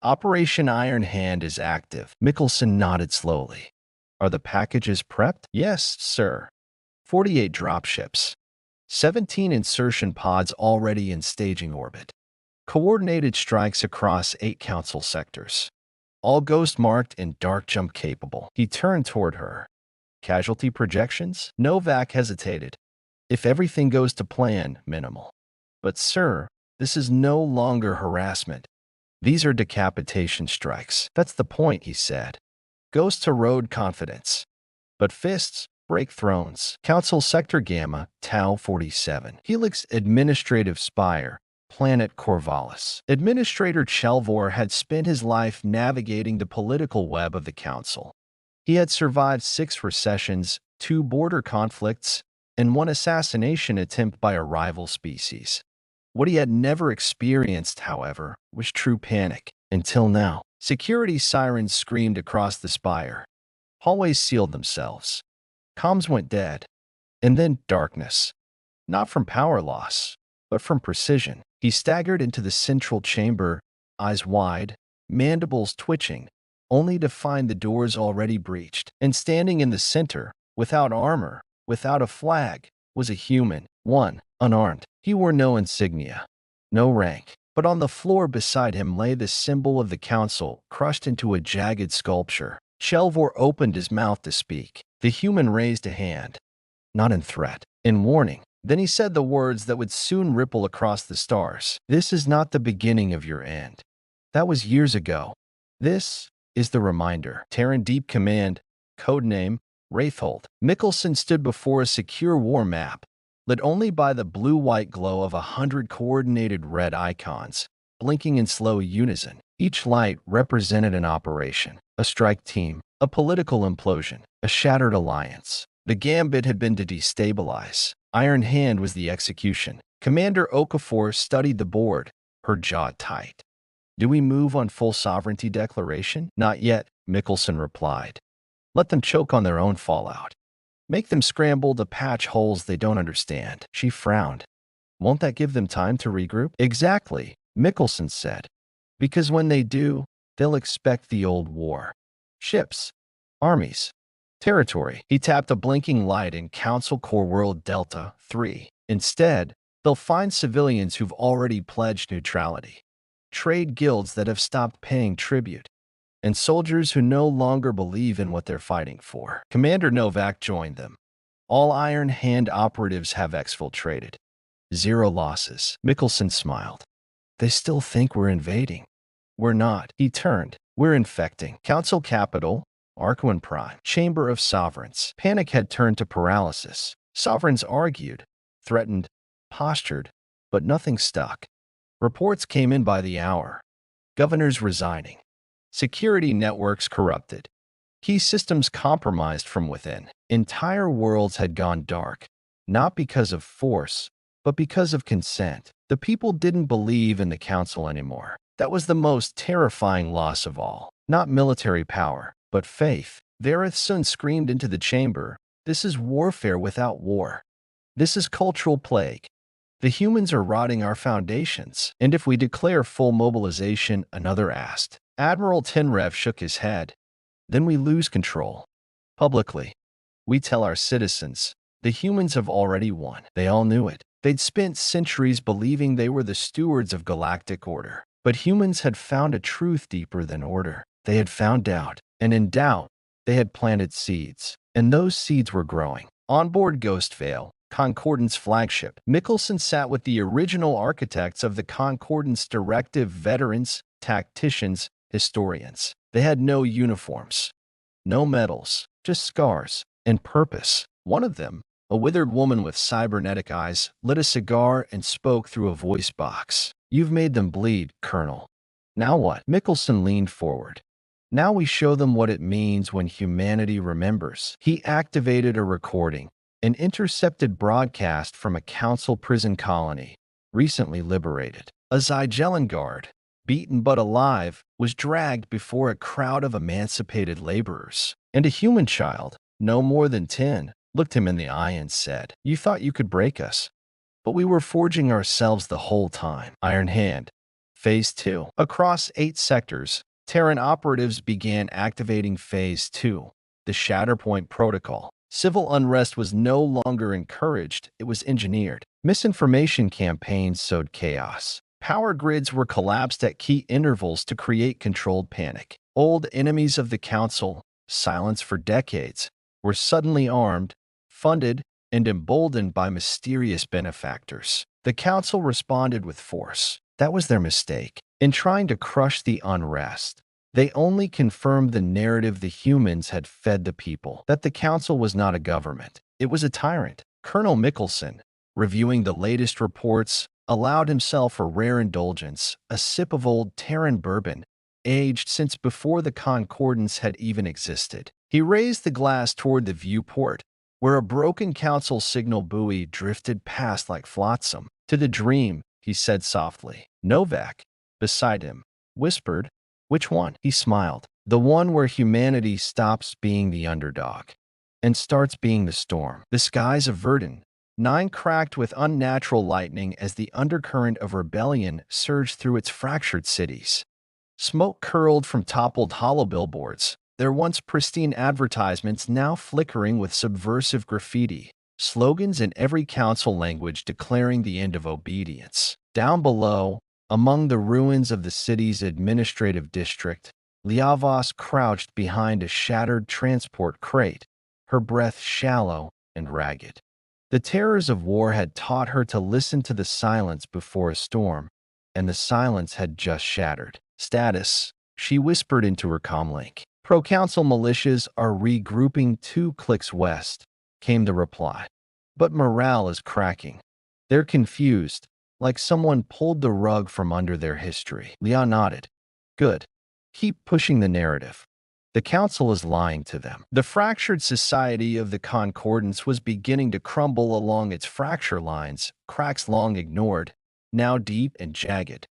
Operation Iron Hand is active." Mickelson nodded slowly. "Are the packages prepped?" "Yes, sir. 48 dropships. 17 insertion pods already in staging orbit. Coordinated strikes across 8 council sectors. All ghost marked and dark jump capable." He turned toward her. "Casualty projections?" Novak hesitated. If everything goes to plan, minimal. But sir, this is no longer harassment. These are decapitation strikes. That's the point, he said. Ghosts erode confidence. But fists break thrones. Council Sector Gamma, Tau 47. Helix Administrative Spire, Planet Corvallis. Administrator Chelvor had spent his life navigating the political web of the Council. He had survived 6 recessions, 2 border conflicts, and 1 assassination attempt by a rival species. What he had never experienced, however, was true panic. Until now, security sirens screamed across the spire. Hallways sealed themselves. Comms went dead. And then darkness. Not from power loss, but from precision. He staggered into the central chamber, eyes wide, mandibles twitching, only to find the doors already breached. And standing in the center, without armor, without a flag, was a human, one, unarmed. He wore no insignia, no rank, but on the floor beside him lay the symbol of the council, crushed into a jagged sculpture. Chelvor opened his mouth to speak. The human raised a hand, not in threat, in warning. Then he said the words that would soon ripple across the stars. This is not the beginning of your end. That was years ago. This is the reminder. Terran Deep Command, codename Wraithhold. Mickelson stood before a secure war map, lit only by the blue-white glow of 100 coordinated red icons, blinking in slow unison. Each light represented an operation, a strike team, a political implosion, a shattered alliance. The gambit had been to destabilize. Iron Hand was the execution. Commander Okafor studied the board, her jaw tight. Do we move on full sovereignty declaration? Not yet, Mickelson replied. Let them choke on their own fallout. Make them scramble to patch holes they don't understand. She frowned. Won't that give them time to regroup? Exactly, Mickelson said. Because when they do, they'll expect the old war. Ships, armies, territory. He tapped a blinking light in Council Core World Delta 3. Instead, they'll find civilians who've already pledged neutrality, trade guilds that have stopped paying tribute, and soldiers who no longer believe in what they're fighting for. Commander Novak joined them. All Iron Hand operatives have exfiltrated. 0 losses. Mickelson smiled. They still think we're invading. We're not. He turned. We're infecting. Council Capital, Arquin Prime, Chamber of Sovereigns. Panic had turned to paralysis. Sovereigns argued, threatened, postured, but nothing stuck. Reports came in by the hour. Governors resigning. Security networks corrupted. Key systems compromised from within. Entire worlds had gone dark, not because of force, but because of consent. The people didn't believe in the council anymore. That was the most terrifying loss of all. Not military power, but faith. Vareth Sun screamed into the chamber, this is warfare without war. This is cultural plague. The humans are rotting our foundations. And if we declare full mobilization, another asked. Admiral Tenrev shook his head. Then we lose control. Publicly. We tell our citizens, the humans have already won. They all knew it. They'd spent centuries believing they were the stewards of galactic order. But humans had found a truth deeper than order. They had found doubt. And in doubt, they had planted seeds. And those seeds were growing. On board Ghostvale, Concordance flagship, Mickelson sat with the original architects of the Concordance Directive, veterans, tacticians, historians. They had no uniforms, no medals, just scars and purpose. One of them, a withered woman with cybernetic eyes, lit a cigar and spoke through a voice box. You've made them bleed, Colonel. Now what? Mickelson leaned forward. Now we show them what it means when humanity remembers. He activated a recording, an intercepted broadcast from a council prison colony, recently liberated. A Zygellan guard, beaten but alive, was dragged before a crowd of emancipated laborers. And a human child, no more than 10, looked him in the eye and said, You thought you could break us, but we were forging ourselves the whole time. Iron Hand. Phase 2. Across 8 sectors, Terran operatives began activating Phase 2, the Shatterpoint Protocol. Civil unrest was no longer encouraged, it was engineered. Misinformation campaigns sowed chaos. Power grids were collapsed at key intervals to create controlled panic. Old enemies of the Council, silenced for decades, were suddenly armed, funded, and emboldened by mysterious benefactors. The council responded with force. That was their mistake. In trying to crush the unrest, they only confirmed the narrative the humans had fed the people, that the council was not a government. It was a tyrant. Colonel Mickelson, reviewing the latest reports, allowed himself a rare indulgence, a sip of old Terran bourbon, aged since before the Concordance had even existed. He raised the glass toward the viewport, where a broken council signal buoy drifted past like flotsam. To the dream, he said softly. Novak, beside him, whispered, which one? He smiled. The one where humanity stops being the underdog and starts being the storm. The skies of Verdun, 9 cracked with unnatural lightning as the undercurrent of rebellion surged through its fractured cities. Smoke curled from toppled hollow billboards, their once pristine advertisements now flickering with subversive graffiti, slogans in every council language declaring the end of obedience. Down below, among the ruins of the city's administrative district, Liavas crouched behind a shattered transport crate, her breath shallow and ragged. The terrors of war had taught her to listen to the silence before a storm, and the silence had just shattered. Status, she whispered into her comlink. Pro-council militias are regrouping 2 clicks west, came the reply. But morale is cracking. They're confused, like someone pulled the rug from under their history. Leon nodded. Good. Keep pushing the narrative. The council is lying to them. The fractured society of the Concordance was beginning to crumble along its fracture lines, cracks long ignored, now deep and jagged.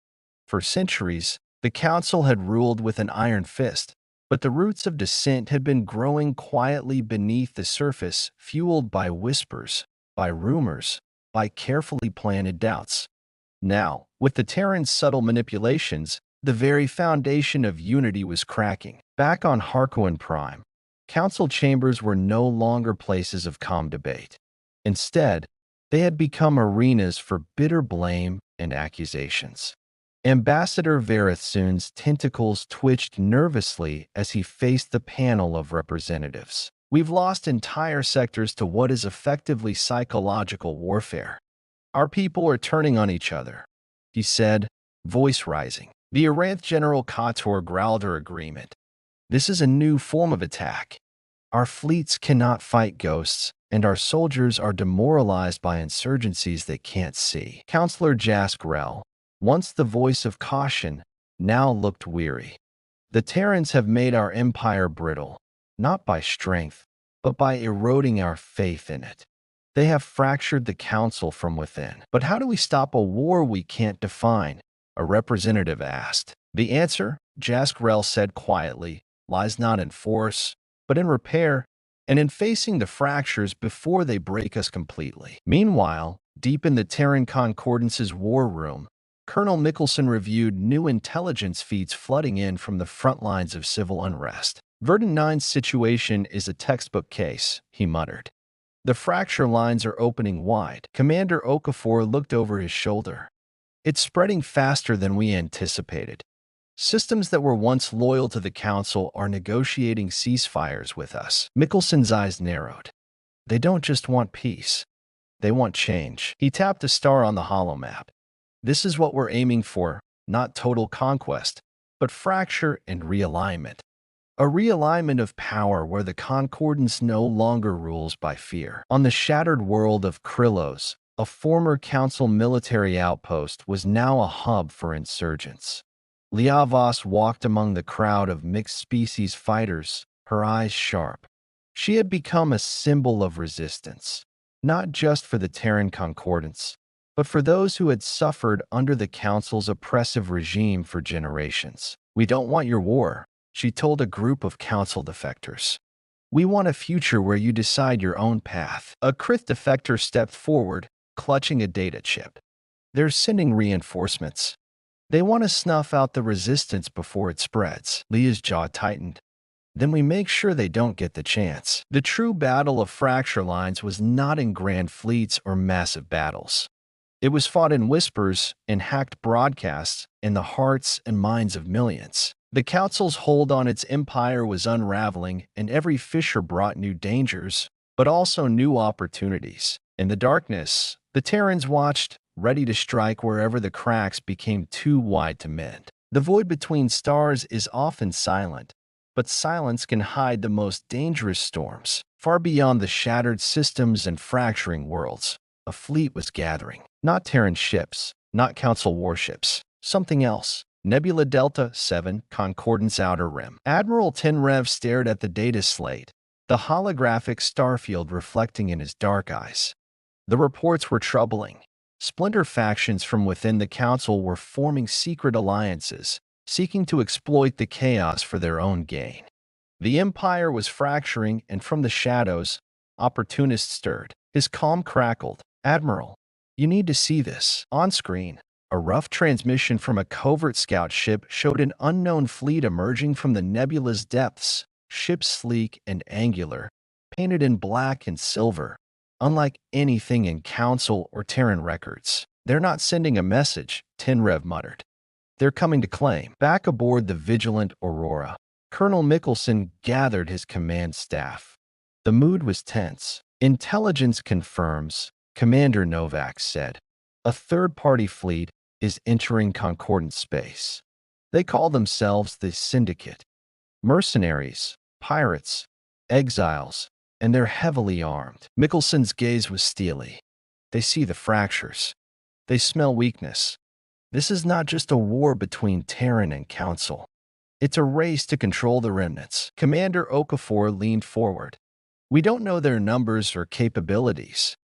For centuries, the council had ruled with an iron fist, but the roots of dissent had been growing quietly beneath the surface, fueled by whispers, by rumors, by carefully planted doubts. Now, with the Terran's subtle manipulations, the very foundation of unity was cracking. Back on Harkonnen Prime, council chambers were no longer places of calm debate. Instead, they had become arenas for bitter blame and accusations. Ambassador Verithoon's tentacles twitched nervously as he faced the panel of representatives. We've lost entire sectors to what is effectively psychological warfare. Our people are turning on each other, he said, voice rising. The Aranth General Kotor growled her agreement. This is a new form of attack. Our fleets cannot fight ghosts, and our soldiers are demoralized by insurgencies they can't see. Counselor Jaskrel, once the voice of caution, now looked weary. The Terrans have made our empire brittle, not by strength, but by eroding our faith in it. They have fractured the council from within. But how do we stop a war we can't define? A representative asked. The answer, Jaskrel said quietly, lies not in force, but in repair, and in facing the fractures before they break us completely. Meanwhile, deep in the Terran Concordance's war room, Colonel Mickelson reviewed new intelligence feeds flooding in from the front lines of civil unrest. Verdun 9's situation is a textbook case, he muttered. The fracture lines are opening wide. Commander Okafor looked over his shoulder. It's spreading faster than we anticipated. Systems that were once loyal to the Council are negotiating ceasefires with us. Mickelson's eyes narrowed. They don't just want peace. They want change. He tapped a star on the holomap. This is what we're aiming for, not total conquest, but fracture and realignment. A realignment of power where the Concordance no longer rules by fear. On the shattered world of Krylos, a former Council military outpost was now a hub for insurgents. Liavas walked among the crowd of mixed-species fighters, her eyes sharp. She had become a symbol of resistance, not just for the Terran Concordance, but for those who had suffered under the Council's oppressive regime for generations. We don't want your war, she told a group of Council defectors. We want a future where you decide your own path. A Krith defector stepped forward, clutching a data chip. They're sending reinforcements. They want to snuff out the resistance before it spreads. Leah's jaw tightened. Then we make sure they don't get the chance. The true battle of fracture lines was not in grand fleets or massive battles. It was fought in whispers, in hacked broadcasts, in the hearts and minds of millions. The Council's hold on its empire was unraveling, and every fissure brought new dangers, but also new opportunities. In the darkness, the Terrans watched, ready to strike wherever the cracks became too wide to mend. The void between stars is often silent, but silence can hide the most dangerous storms. Far beyond the shattered systems and fracturing worlds, a fleet was gathering. Not Terran ships, not Council warships, something else. Nebula Delta 7, Concordance Outer Rim. Admiral Tenrev stared at the data slate, the holographic starfield reflecting in his dark eyes. The reports were troubling. Splinter factions from within the Council were forming secret alliances, seeking to exploit the chaos for their own gain. The Empire was fracturing, and from the shadows, opportunists stirred. His calm crackled. "Admiral, you need to see this." On screen, a rough transmission from a covert scout ship showed an unknown fleet emerging from the nebula's depths, ships sleek and angular, painted in black and silver, unlike anything in Council or Terran records. "They're not sending a message," Tenrev muttered. "They're coming to claim." Back aboard the vigilant Aurora, Colonel Mickelson gathered his command staff. The mood was tense. "Intelligence confirms," Commander Novak said. "A third-party fleet is entering Concordant space. They call themselves the Syndicate. Mercenaries, pirates, exiles, and they're heavily armed." Mickelson's gaze was steely. "They see the fractures. They smell weakness. This is not just a war between Terran and Council. It's a race to control the remnants." Commander Okafor leaned forward. "We don't know their numbers or capabilities,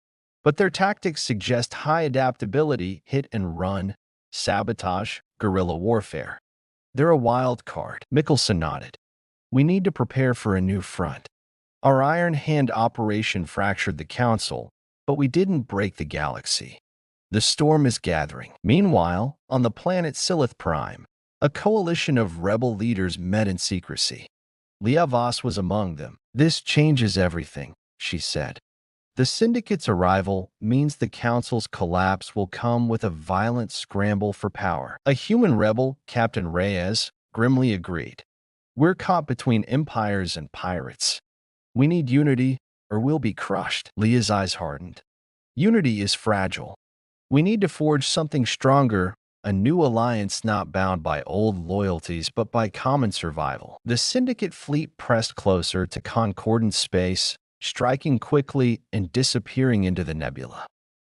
but their tactics suggest high adaptability, hit and run, sabotage, guerrilla warfare. They're a wild card." Mickelson nodded. "We need to prepare for a new front. Our Iron Hand operation fractured the Council, but we didn't break the galaxy. The storm is gathering." Meanwhile, on the planet Silith Prime, a coalition of rebel leaders met in secrecy. Leah Voss was among them. "This changes everything," she said. "The Syndicate's arrival means the Council's collapse will come with a violent scramble for power." A human rebel, Captain Reyes, grimly agreed. "We're caught between empires and pirates. We need unity, or we'll be crushed." Leah's eyes hardened. "Unity is fragile. We need to forge something stronger, a new alliance not bound by old loyalties but by common survival." The Syndicate fleet pressed closer to Concordant space, striking quickly and disappearing into the nebula.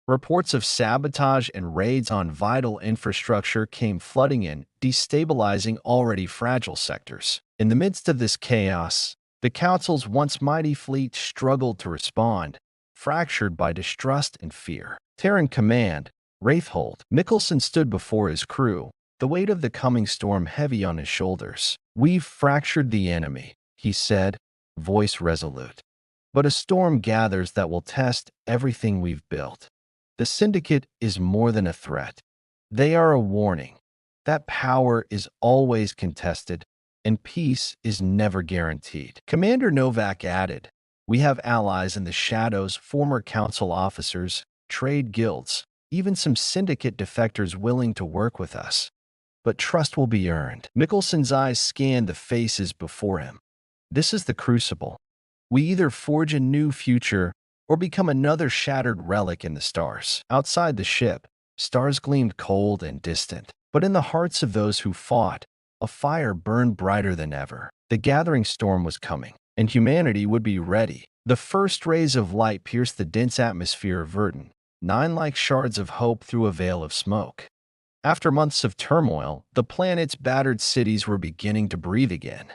Reports of sabotage and raids on vital infrastructure came flooding in, destabilizing already fragile sectors. In the midst of this chaos, the Council's once mighty fleet struggled to respond, fractured by distrust and fear. Terran Command, Wraithhold. Mickelson stood before his crew, the weight of the coming storm heavy on his shoulders. "We've fractured the enemy," he said, voice resolute. "But a storm gathers that will test everything we've built. The Syndicate is more than a threat. They are a warning. That power is always contested, and peace is never guaranteed." Commander Novak added, "We have allies in the shadows, former Council officers, trade guilds, even some Syndicate defectors willing to work with us. But trust will be earned." Mickelson's eyes scanned the faces before him. "This is the crucible. We either forge a new future or become another shattered relic in the stars." Outside the ship, stars gleamed cold and distant. But in the hearts of those who fought, a fire burned brighter than ever. The gathering storm was coming, and humanity would be ready. The first rays of light pierced the dense atmosphere of Verdun, 9 like shards of hope through a veil of smoke. After months of turmoil, the planet's battered cities were beginning to breathe again.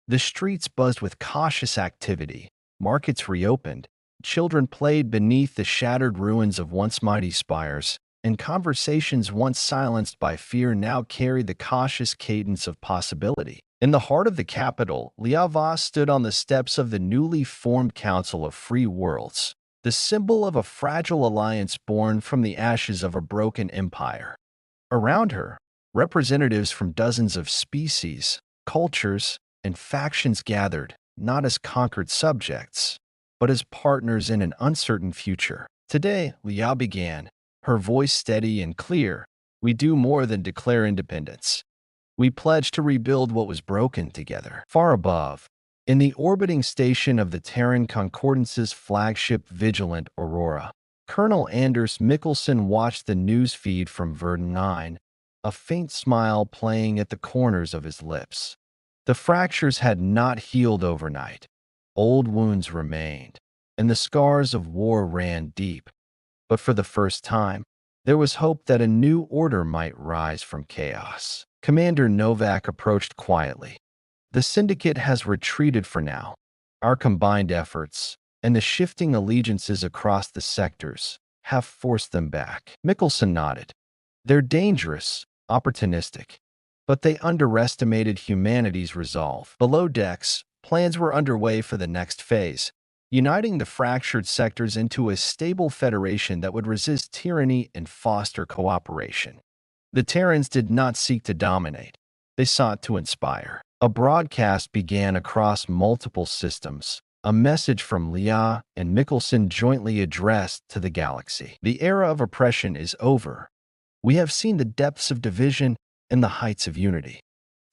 The streets buzzed with cautious activity, markets reopened, children played beneath the shattered ruins of once mighty spires, and conversations once silenced by fear now carried the cautious cadence of possibility. In the heart of the capital, Leah Voss stood on the steps of the newly formed Council of Free Worlds, the symbol of a fragile alliance born from the ashes of a broken empire. Around her, representatives from dozens of species, cultures, and factions gathered, not as conquered subjects, but as partners in an uncertain future. Today, Leah began, her voice steady and clear. "We do more than declare independence. We pledge to rebuild what was broken together." Far above, In the orbiting station of the Terran Concordance's flagship Vigilant Aurora, Colonel Anders Mikkelsen watched the news feed from Verdun 9, a faint smile playing at the corners of his lips. The fractures had not healed overnight. Old wounds remained, and the scars of war ran deep. But for the first time, there was hope that a new order might rise from chaos. Commander Novak approached quietly. The Syndicate has retreated for now. Our combined efforts and the shifting allegiances across the sectors have forced them back. Mikkelsen nodded. They're dangerous, opportunistic, but they underestimated humanity's resolve. Below decks, plans were underway for the next phase, uniting the fractured sectors into a stable federation that would resist tyranny and foster cooperation. The Terrans did not seek to dominate. They sought to inspire. A broadcast began across multiple systems, a message from Leah and Mikkelsen jointly addressed to the galaxy. The era of oppression is over. We have seen the depths of division and the heights of unity.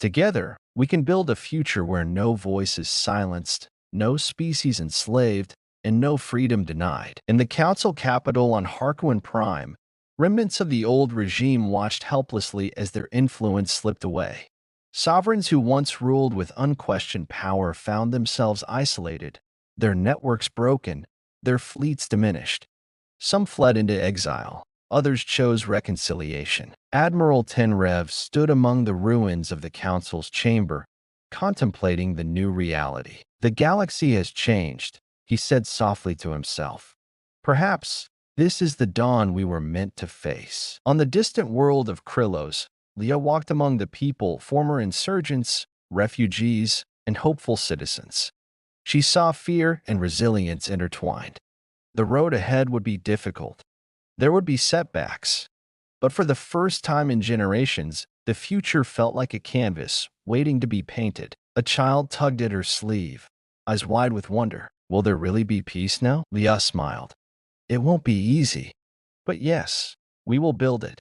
Together, we can build a future where no voice is silenced, no species enslaved, and no freedom denied. In the council capital on Harkonnen Prime, remnants of the old regime watched helplessly as their influence slipped away. Sovereigns who once ruled with unquestioned power found themselves isolated, their networks broken, their fleets diminished. Some fled into exile, others chose reconciliation. Admiral Tenrev stood among the ruins of the council's chamber, contemplating the new reality. The galaxy has changed, he said softly to himself. Perhaps this is the dawn we were meant to face. On the distant world of Krylos, Leah walked among the people, former insurgents, refugees, and hopeful citizens. She saw fear and resilience intertwined. The road ahead would be difficult. There would be setbacks. But for the first time in generations, the future felt like a canvas, waiting to be painted. A child tugged at her sleeve, eyes wide with wonder. Will there really be peace now? Leah smiled. It won't be easy. But yes, we will build it.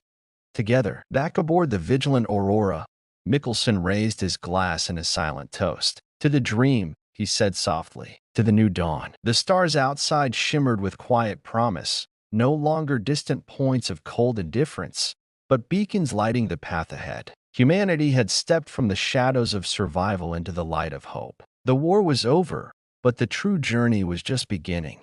Together, back aboard the Vigilant Aurora, Mikkelsen raised his glass in a silent toast. To the dream, he said softly. To the new dawn. The stars outside shimmered with quiet promise, no longer distant points of cold indifference, but beacons lighting the path ahead. Humanity had stepped from the shadows of survival into the light of hope. The war was over, but the true journey was just beginning.